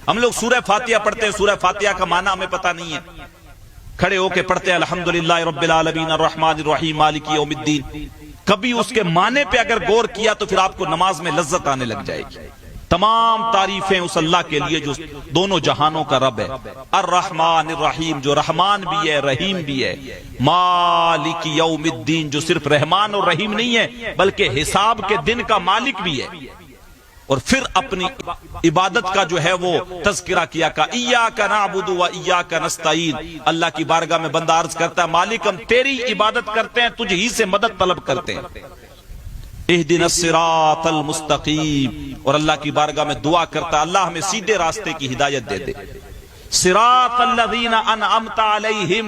ہم لوگ سورہ فاتحہ پڑھتے ہیں، سورہ فاتحہ کا معنی ہمیں پتہ نہیں ہے، کھڑے ہو کے پڑھتے ہیں الحمدللہ رب العالمین الرحمن الرحیم مالک یوم الدین، کبھی اس کے معنی پہ اگر غور کیا تو پھر آپ کو نماز میں لذت آنے لگ جائے گی۔ تمام تعریفیں اس اللہ کے لیے جو دونوں جہانوں کا رب ہے، الرحمن الرحیم جو رحمان بھی ہے رحیم بھی ہے، مالک یوم الدین جو صرف رحمان اور رحیم نہیں ہے بلکہ حساب کے دن کا مالک بھی ہے۔ اور پھر اپنی عبادت کا جو ہے وہ تذکرہ کیا کہ ایاک نعبد و ایاک نستعین، اللہ کی بارگاہ میں بندہ عرض کرتا ہے مالک ہم تیری عبادت کرتے ہیں، تجھ ہی سے مدد طلب کرتے ہیں، اہدنا الصراط المستقیم، اور اللہ کی بارگاہ میں دعا کرتا ہے اللہ ہمیں سیدھے راستے کی ہدایت دے دے۔ صراط الذین انعمت علیہم،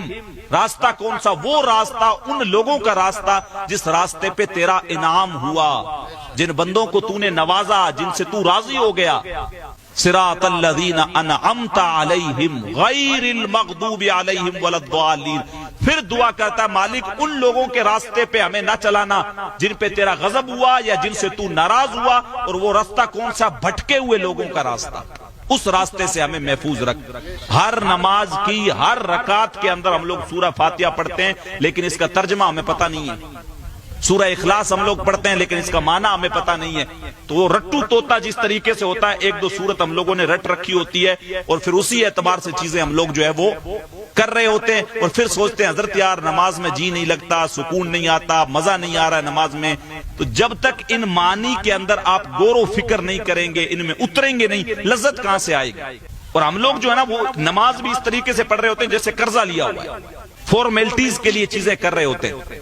راستہ کون سا؟ وہ راستہ ان لوگوں کا راستہ جس راستے پہ تیرا انعام ہوا، جن بندوں کو تو نے نوازا، جن سے تو راضی ہو گیا۔ صراط الذین انعمت علیہم غیر المغضوب علیہم ولا الضالین، پھر دعا کرتا ہے مالک ان لوگوں کے راستے پہ ہمیں نہ چلانا جن پہ تیرا غضب ہوا یا جن سے تو ناراض ہوا، اور وہ راستہ کون سا؟ بھٹکے ہوئے لوگوں کا راستہ، اس راستے سے ہمیں محفوظ رکھ۔ ہر نماز کی ہر رکعت کے اندر ہم لوگ سورہ فاتحہ پڑھتے ہیں لیکن اس کا ترجمہ ہمیں پتہ نہیں ہے، سورہ اخلاص ہم لوگ پڑھتے ہیں لیکن اس کا معنی ہمیں پتہ نہیں ہے۔ تو وہ رٹو توتا جس طریقے سے ہوتا ہے، ایک دو سورت ہم لوگوں نے رٹ رکھی ہوتی ہے اور پھر اسی اعتبار سے چیزیں ہم لوگ جو ہے وہ کر رہے ہوتے ہیں، اور پھر سوچتے ہیں حضرت یار نماز میں جی نہیں لگتا، سکون نہیں آتا، مزہ نہیں آ رہا ہے نماز میں۔ تو جب تک ان معنی کے اندر آپ غور و فکر نہیں کریں گے، ان میں اتریں گے نہیں، لذت کہاں سے آئے گی؟ اور ہم لوگ جو ہے نا وہ نماز بھی اس طریقے سے پڑھ رہے ہوتے ہیں جیسے قرضہ لیا ہوا ہے، فارمیلٹیز کے لیے چیزیں کر رہے ہوتے ہیں۔